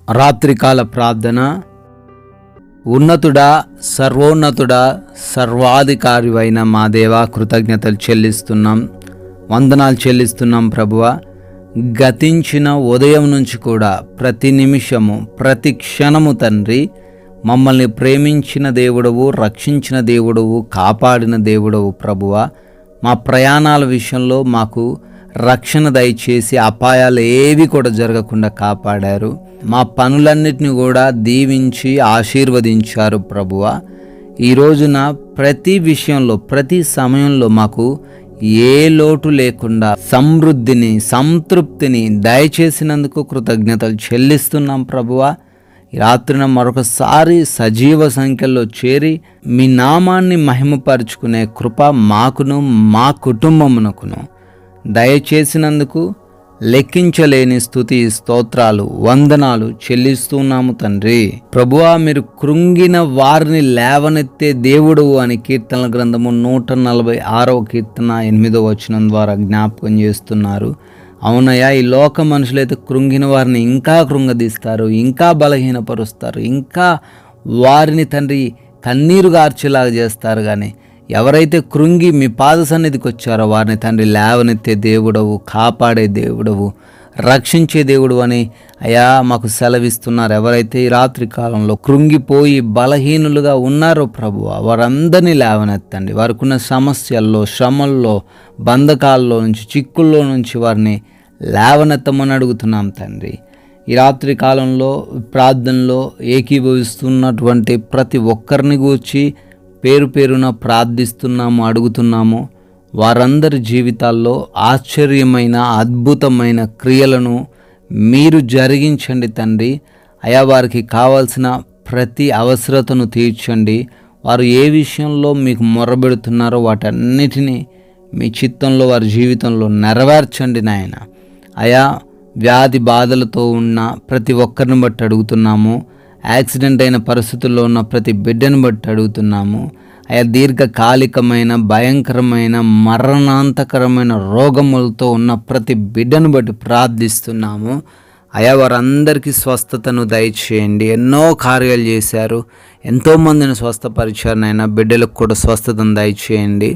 రాత్రికాల ప్రార్థన. ఉన్నతుడా, సర్వోన్నతుడా, సర్వాధికారివైన మా దేవా, కృతజ్ఞతలు చెల్లిస్తున్నాం, వందనాలు చెల్లిస్తున్నాం ప్రభువా. గతించిన ఉదయం నుంచి కూడా ప్రతి నిమిషము ప్రతి క్షణము తండ్రి మమ్మల్ని ప్రేమించిన దేవుడవు, రక్షించిన దేవుడవు, కాపాడిన దేవుడవు ప్రభువా. మా ప్రయాణాల విషయంలో మాకు రక్షణ దయచేసి అపాయాలు ఏవి కూడా జరగకుండా కాపాడారు. మా పనులన్నిటిని కూడా దీవించి ఆశీర్వదించారు ప్రభువా. ఈ రోజున ప్రతి విషయంలో ప్రతి సమయంలో మాకు ఏ లోటు లేకుండా సమృద్ధిని, సంతృప్తిని దయచేసినందుకు కృతజ్ఞతలు చెల్లిస్తున్నాం ప్రభువా. ఈ రాత్రిన మరొకసారి సజీవ సంఖ్యలో చేరి మీ నామాన్ని మహిమపరుచుకునే కృప మాకును మా కుటుంబమునకును దయచేసినందుకు లెక్కించలేని స్తుతి, స్తోత్రాలు, వందనాలు చెల్లిస్తున్నాము తండ్రి. ప్రభువా, మీరు కృంగిన వారిని లేవనెత్తే దేవుడు అని కీర్తనల గ్రంథము 146వ కీర్తన 8వ వచనం ద్వారా జ్ఞాపకం చేస్తున్నారు. అవునయ్యా, ఈ లోక మనుషులైతే కృంగిన వారిని ఇంకా కృంగదీస్తారు, ఇంకా బలహీనపరుస్తారు, ఇంకా వారిని తండ్రి కన్నీరు గార్చేలాగా చేస్తారు. కానీ ఎవరైతే కృంగి మీ పాద సన్నిధికి వచ్చారో వారిని తండ్రి లేవనెత్తే దేవుడవు, కాపాడే దేవుడవు, రక్షించే దేవుడు అని అయ్యా మాకు సెలవిస్తున్నారు. ఎవరైతే ఈ రాత్రి కాలంలో కృంగిపోయి బలహీనులుగా ఉన్నారో ప్రభువా, వారందరినీ లేవనెత్తండి. వారికి ఉన్న సమస్యల్లో, శ్రమల్లో, బంధకాల్లో నుంచి, చిక్కుల్లో నుంచి వారిని లేవనెత్తమని అడుగుతున్నాం తండ్రి. ఈ రాత్రి కాలంలో ప్రార్థనలో ఏకీభవిస్తున్నటువంటి ప్రతి ఒక్కరిని గూర్చి పేరు పేరున ప్రార్థిస్తున్నాము, అడుగుతున్నాము. వారందరి జీవితాల్లో ఆశ్చర్యమైన, అద్భుతమైన క్రియలను మీరు జరిగించండి తండ్రి. అయా, వారికి కావాల్సిన ప్రతి అవసరతను తీర్చండి. వారు ఏ విషయంలో మీకు మొరబెడుతున్నారో వాటన్నిటినీ మీ చిత్తంలో వారి జీవితంలో నెరవేర్చండి నాయన. అయా, వ్యాధి బాధలతో ఉన్న ప్రతి ఒక్కరిని బట్టి అడుగుతున్నాము. యాక్సిడెంట్ అయిన పరిస్థితుల్లో ఉన్న ప్రతి బిడ్డను బట్టి అడుగుతున్నాము. అయా, దీర్ఘకాలికమైన, భయంకరమైన, మరణాంతకరమైన రోగములతో ఉన్న ప్రతి బిడ్డను బట్టి ప్రార్థిస్తున్నాము. అయా, వారందరికీ స్వస్థతను దయచేయండి. ఎన్నో కార్యాలు చేశారు, ఎంతోమందిని స్వస్థపరిచారు నాయన. బిడ్డలకు కూడా స్వస్థతను దయచేయండి.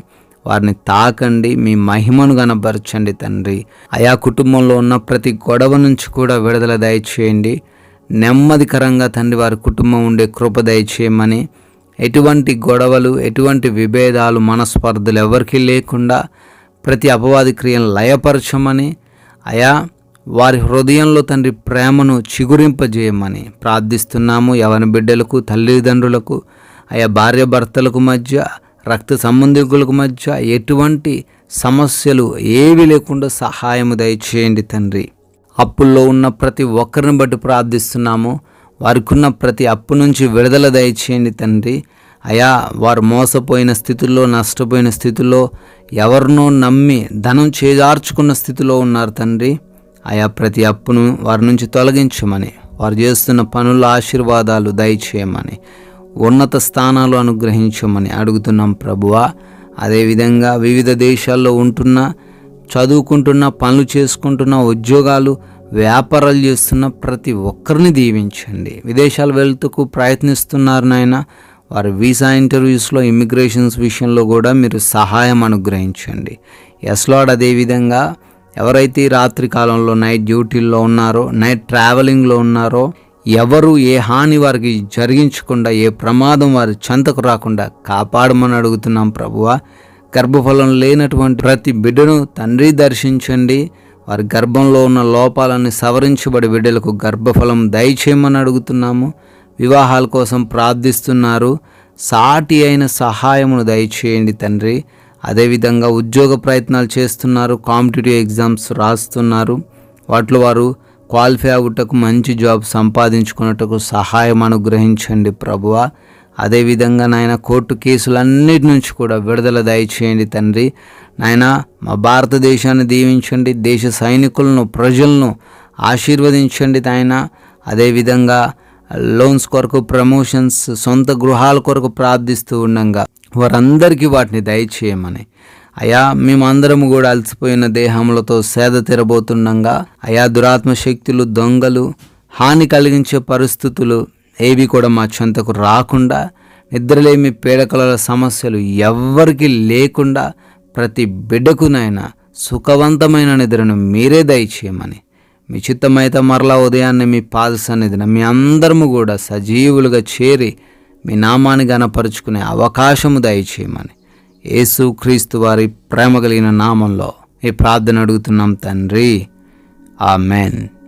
వారిని తాకండి, మీ మహిమను గణపరచండి తండ్రి. అయా, కుటుంబంలో ఉన్న ప్రతి గొడవ నుంచి కూడా విడుదల దయచేయండి. నెమ్మదికరంగా తండ్రి వారి కుటుంబం ఉండే కృప దయచేయమని, ఎటువంటి గొడవలు, ఎటువంటి విభేదాలు, మనస్పర్ధలు ఎవరికీ లేకుండా ప్రతి అపవాది క్రియను లయపరచమని, అయా వారి హృదయంలో తండ్రి ప్రేమను చిగురింపజేయమని ప్రార్థిస్తున్నాము. యవన బిడ్డలకు, తల్లిదండ్రులకు, అయా భార్యాభర్తలకు మధ్య, రక్త సంబంధికులకు మధ్య ఎటువంటి సమస్యలు ఏవి లేకుండా సహాయము దయచేయండి తండ్రి. అప్పుల్లో ఉన్న ప్రతి ఒక్కరిని బట్టి ప్రార్థిస్తున్నాము. వారికి ఉన్న ప్రతి అప్పు నుంచి విడుదల దయచేయండి తండ్రి. అయా, వారు మోసపోయిన స్థితిలో, నష్టపోయిన స్థితిలో, ఎవరినో నమ్మి ధనం చేజార్చుకున్న స్థితిలో ఉన్నారు తండ్రి. అయా, ప్రతి అప్పును వారి నుంచి తొలగించమని, వారు చేస్తున్న పనుల ఆశీర్వాదాలు దయచేయమని, ఉన్నత స్థానాలు అనుగ్రహించమని అడుగుతున్నాం ప్రభువా. అదేవిధంగా వివిధ దేశాల్లో ఉంటున్న, చదువుకుంటున్న, పనులు చేసుకుంటున్న, ఉద్యోగాలు, వ్యాపారాలు చేస్తున్న ప్రతి ఒక్కరిని దీవించండి. విదేశాలు వెళ్తూ ప్రయత్నిస్తున్నారు నాయన, వారి వీసా ఇంటర్వ్యూస్లో, ఇమిగ్రేషన్స్ విషయంలో కూడా మీరు సహాయం అనుగ్రహించండి. Yes Lord. అదేవిధంగా ఎవరైతే రాత్రి కాలంలో నైట్ డ్యూటీల్లో ఉన్నారో, నైట్ ట్రావెలింగ్లో ఉన్నారో, ఎవరు ఏ హాని వారికి జరిగించకుండా, ఏ ప్రమాదం వారి చెంతకు రాకుండా కాపాడమని అడుగుతున్నాం ప్రభువా. గర్భఫలం లేనటువంటి ప్రతి బిడ్డను తండ్రి దర్శించండి. వారి గర్భంలో ఉన్న లోపాలను సవరించబడి బిడ్డలకు గర్భఫలం దయచేయమని అడుగుతున్నాము. వివాహాల కోసం ప్రార్థిస్తున్నారు, సాటి అయిన సహాయమును దయచేయండి తండ్రి. అదేవిధంగా ఉద్యోగ ప్రయత్నాలు చేస్తున్నారు, కాంపిటేటివ్ ఎగ్జామ్స్ రాస్తున్నారు, వాటిలో వారు క్వాలిఫై అవ్వటకు, మంచి జాబ్ సంపాదించుకున్నట్టుకు సహాయం అనుగ్రహించండి ప్రభువా. అదేవిధంగా నాయన, కోర్టు కేసులన్నిటి నుంచి కూడా విడుదల దయచేయండి తండ్రి. నాయన, మా భారతదేశాన్ని దీవించండి, దేశ సైనికులను, ప్రజలను ఆశీర్వదించండి నాయన. అదేవిధంగా లోన్స్ కొరకు, ప్రమోషన్స్, సొంత గృహాల కొరకు ప్రార్థిస్తూ ఉండగా వారందరికీ వాటిని దయచేయమని, అయా మేమందరము కూడా అలసిపోయిన దేహములతో సేద తీరబోతుండగా, అయా దురాత్మ శక్తులు, దొంగలు, హాని కలిగించే పరిస్థితులు ఏవి కూడా మా చెంతకు రాకుండా, నిద్రలేమి పీడకల సమస్యలు ఎవ్వరికి లేకుండా ప్రతి బిడ్డకునైనా సుఖవంతమైన నిద్రను మీరే దయచేయమని, మీ చిత్తమైతే మరలా ఉదయాన్నే మీ పాద సన్నిధిన మీ అందరము కూడా సజీవులుగా చేరి మీ నామాన్ని గణపరుచుకునే అవకాశము దయచేయమని యేసుక్రీస్తు వారి ప్రేమ కలిగిన నామంలో ఈ ప్రార్థన అడుగుతున్నాం తండ్రి. ఆమెన్.